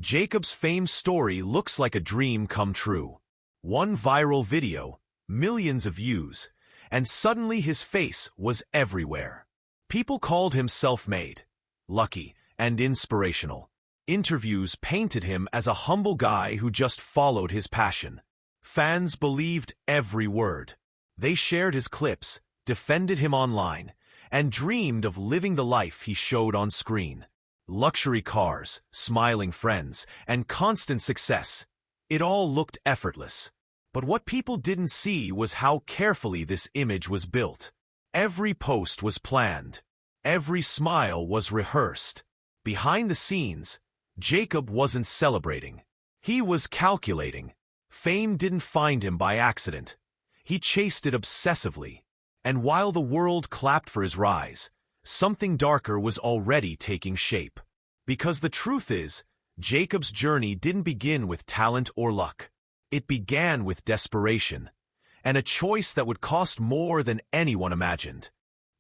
Jacob's fame story looks like a dream come true. One viral video, millions of views, and suddenly his face was everywhere. People called him self-made, lucky, and inspirational. Interviews painted him as a humble guy who just followed his passion. Fans believed every word. They shared his clips, defended him online, and dreamed of living the life he showed on screen. Luxury cars, smiling friends, and constant success. It all looked effortless. But what people didn't see was how carefully this image was built. Every post was planned. Every smile was rehearsed. Behind the scenes, Jacob wasn't celebrating. He was calculating. Fame didn't find him by accident. He chased it obsessively. And while the world clapped for his rise, something darker was already taking shape. Because the truth is, Jacob's journey didn't begin with talent or luck. It began with desperation, and a choice that would cost more than anyone imagined.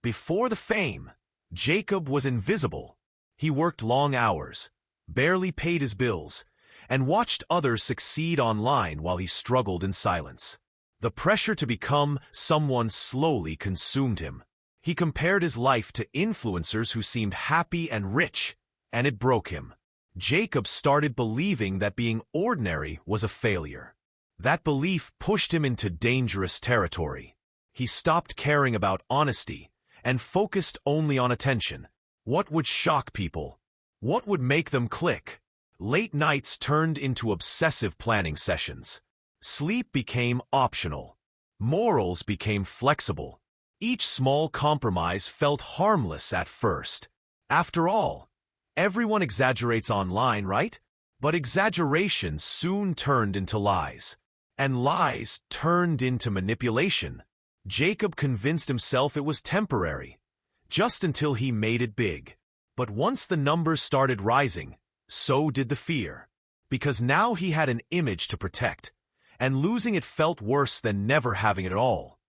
Before the fame, Jacob was invisible. He worked long hours, barely paid his bills, and watched others succeed online while he struggled in silence. The pressure to become someone slowly consumed him. He compared his life to influencers who seemed happy and rich, and it broke him. Jacob started believing that being ordinary was a failure. That belief pushed him into dangerous territory. He stopped caring about honesty and focused only on attention. What would shock people? What would make them click? Late nights turned into obsessive planning sessions. Sleep became optional. Morals became flexible. Each small compromise felt harmless at first. After all, everyone exaggerates online, right? But exaggeration soon turned into lies. And lies turned into manipulation. Jacob convinced himself it was temporary, just until he made it big. But once the numbers started rising, so did the fear. Because now he had an image to protect, and losing it felt worse than never having it at all.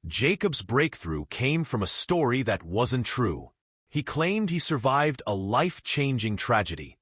Jacob's breakthrough came from a story that wasn't true. He claimed he survived a life-changing tragedy,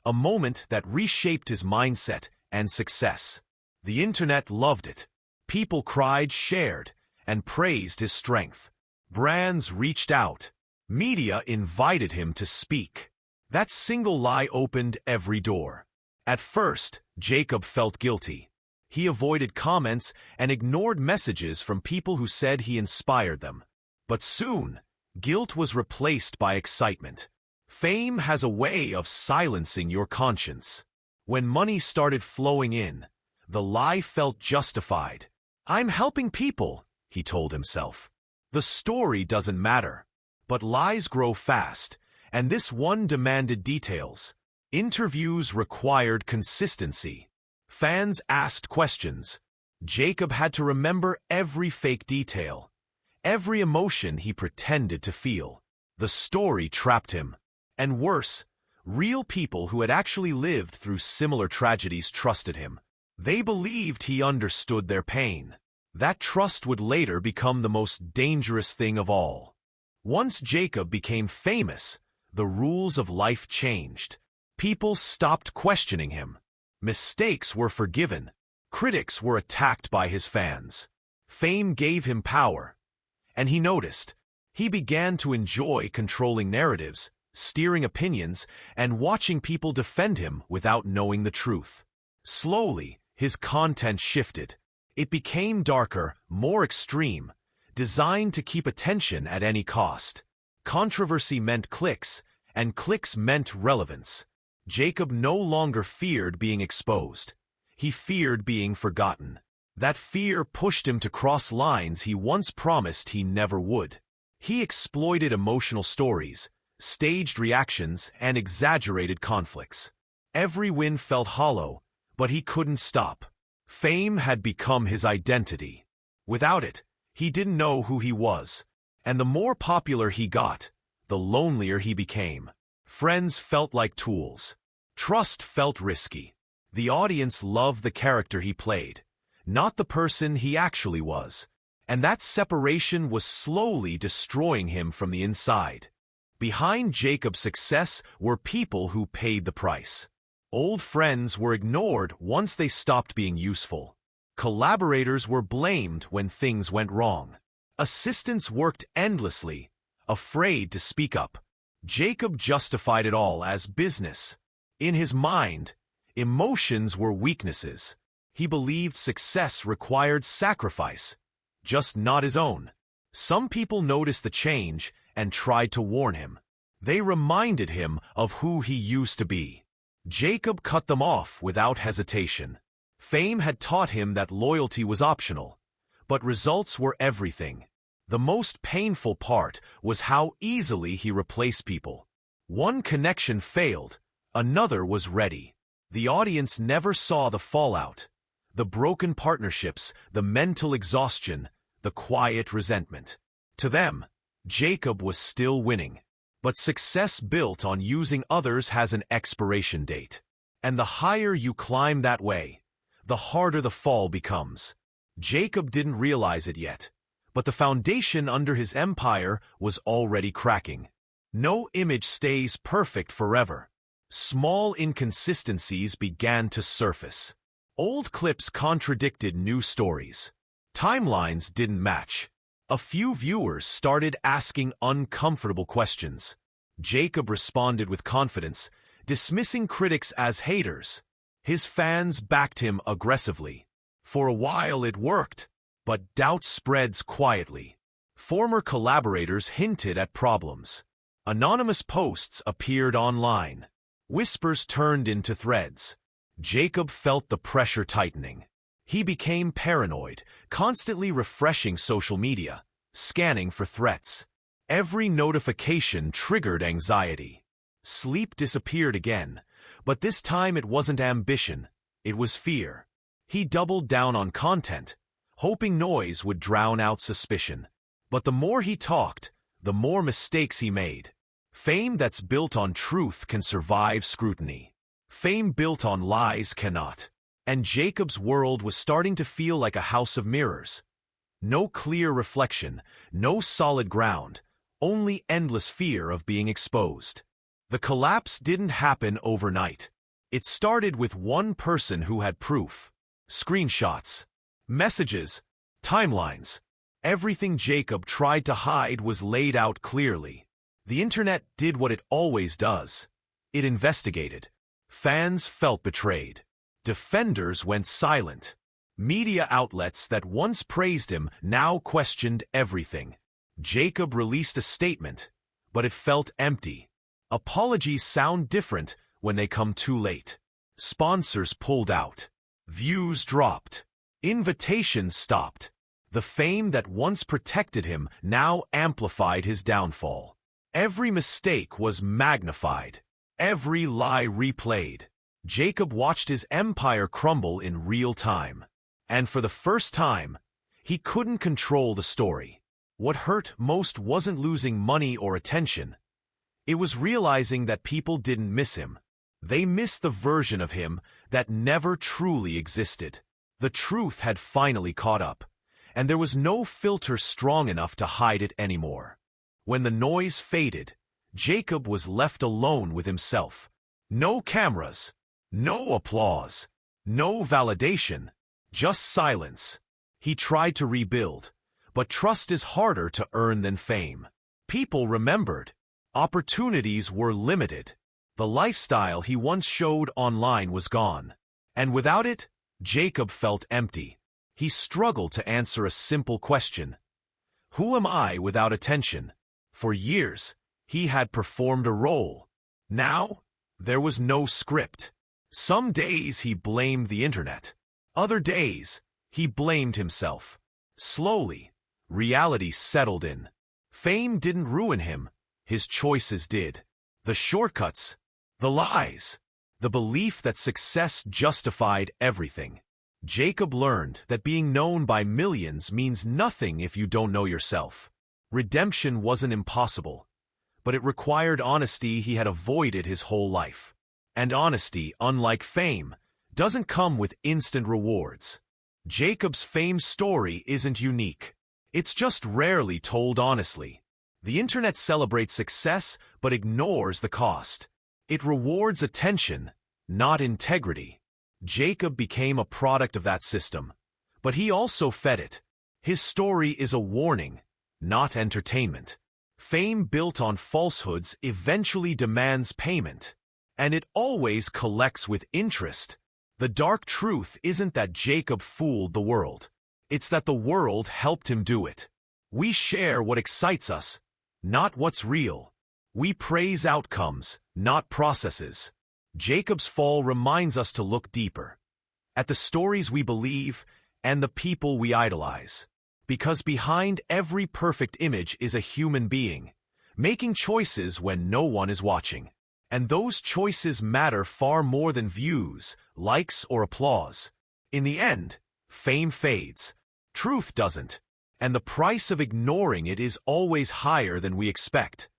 a moment that reshaped his mindset and success. The internet loved it. People cried, shared, and praised his strength. Brands reached out. Media invited him to speak. That single lie opened every door. At first, Jacob felt guilty. He avoided comments and ignored messages from people who said he inspired them. But soon, guilt was replaced by excitement. Fame has a way of silencing your conscience. When money started flowing in, the lie felt justified. I'm helping people, he told himself. The story doesn't matter. But lies grow fast, and this one demanded details. Interviews required consistency. Fans asked questions. Jacob had to remember every fake detail, every emotion he pretended to feel. The story trapped him. And worse, real people who had actually lived through similar tragedies trusted him. They believed he understood their pain. That trust would later become the most dangerous thing of all. Once Jacob became famous, the rules of life changed. People stopped questioning him. Mistakes were forgiven. Critics were attacked by his fans. Fame gave him power. And he noticed. He began to enjoy controlling narratives, steering opinions, and watching people defend him without knowing the truth. Slowly, his content shifted. It became darker, more extreme, designed to keep attention at any cost. Controversy meant clicks, and clicks meant relevance. Jacob no longer feared being exposed. He feared being forgotten. That fear pushed him to cross lines he once promised he never would. He exploited emotional stories, staged reactions, and exaggerated conflicts. Every win felt hollow, but he couldn't stop. Fame had become his identity. Without it, he didn't know who he was. And the more popular he got, the lonelier he became. Friends felt like tools. Trust felt risky. The audience loved the character he played, not the person he actually was. And that separation was slowly destroying him from the inside. Behind Jacob's success were people who paid the price. Old friends were ignored once they stopped being useful. Collaborators were blamed when things went wrong. Assistants worked endlessly, afraid to speak up. Jacob justified it all as business. In his mind, emotions were weaknesses. He believed success required sacrifice, just not his own. Some people noticed the change and tried to warn him. They reminded him of who he used to be. Jacob cut them off without hesitation. Fame had taught him that loyalty was optional, but results were everything. The most painful part was how easily he replaced people. One connection failed, another was ready. The audience never saw the fallout. The broken partnerships, the mental exhaustion, the quiet resentment. To them, Jacob was still winning. But success built on using others has an expiration date. And the higher you climb that way, the harder the fall becomes. Jacob didn't realize it yet, but the foundation under his empire was already cracking. No image stays perfect forever. Small inconsistencies began to surface. Old clips contradicted new stories. Timelines didn't match. A few viewers started asking uncomfortable questions. Jacob responded with confidence, dismissing critics as haters. His fans backed him aggressively. For a while it worked, but doubt spreads quietly. Former collaborators hinted at problems. Anonymous posts appeared online. Whispers turned into threads. Jacob felt the pressure tightening. He became paranoid, constantly refreshing social media, scanning for threats. Every notification triggered anxiety. Sleep disappeared again, but this time it wasn't ambition, it was fear. He doubled down on content, hoping noise would drown out suspicion. But the more he talked, the more mistakes he made. Fame that's built on truth can survive scrutiny. Fame built on lies cannot. And Jacob's world was starting to feel like a house of mirrors. No clear reflection, no solid ground, only endless fear of being exposed. The collapse didn't happen overnight. It started with one person who had proof. Screenshots, messages, timelines. Everything Jacob tried to hide was laid out clearly. The internet did what it always does. It investigated. Fans felt betrayed. Defenders went silent. Media outlets that once praised him now questioned everything. Jacob released a statement, but it felt empty. Apologies sound different when they come too late. Sponsors pulled out. Views dropped. Invitations stopped. The fame that once protected him now amplified his downfall. Every mistake was magnified. Every lie replayed. Jacob watched his empire crumble in real time. And for the first time, he couldn't control the story. What hurt most wasn't losing money or attention. It was realizing that people didn't miss him. They missed the version of him that never truly existed. The truth had finally caught up, and there was no filter strong enough to hide it anymore. When the noise faded, Jacob was left alone with himself. No cameras, no applause, no validation, just silence. He tried to rebuild, but trust is harder to earn than fame. People remembered. Opportunities were limited. The lifestyle he once showed online was gone. And without it, Jacob felt empty. He struggled to answer a simple question. Who am I without attention? For years, he had performed a role. Now, there was no script. Some days he blamed the internet. Other days, he blamed himself. Slowly, reality settled in. Fame didn't ruin him. His choices did. The shortcuts, the lies, the belief that success justified everything. Jacob learned that being known by millions means nothing if you don't know yourself. Redemption wasn't impossible, but it required honesty he had avoided his whole life. And honesty, unlike fame, doesn't come with instant rewards. Jacob's fame story isn't unique. It's just rarely told honestly. The internet celebrates success but ignores the cost. It rewards attention, not integrity. Jacob became a product of that system, but he also fed it. His story is a warning, not entertainment. Fame built on falsehoods eventually demands payment, and it always collects with interest. The dark truth isn't that Jacob fooled the world. It's that the world helped him do it. We share what excites us, not what's real. We praise outcomes, not processes. Jacob's fall reminds us to look deeper, at the stories we believe and the people we idolize. Because behind every perfect image is a human being, making choices when no one is watching. And those choices matter far more than views, likes, or applause. In the end, fame fades. Truth doesn't. And the price of ignoring it is always higher than we expect.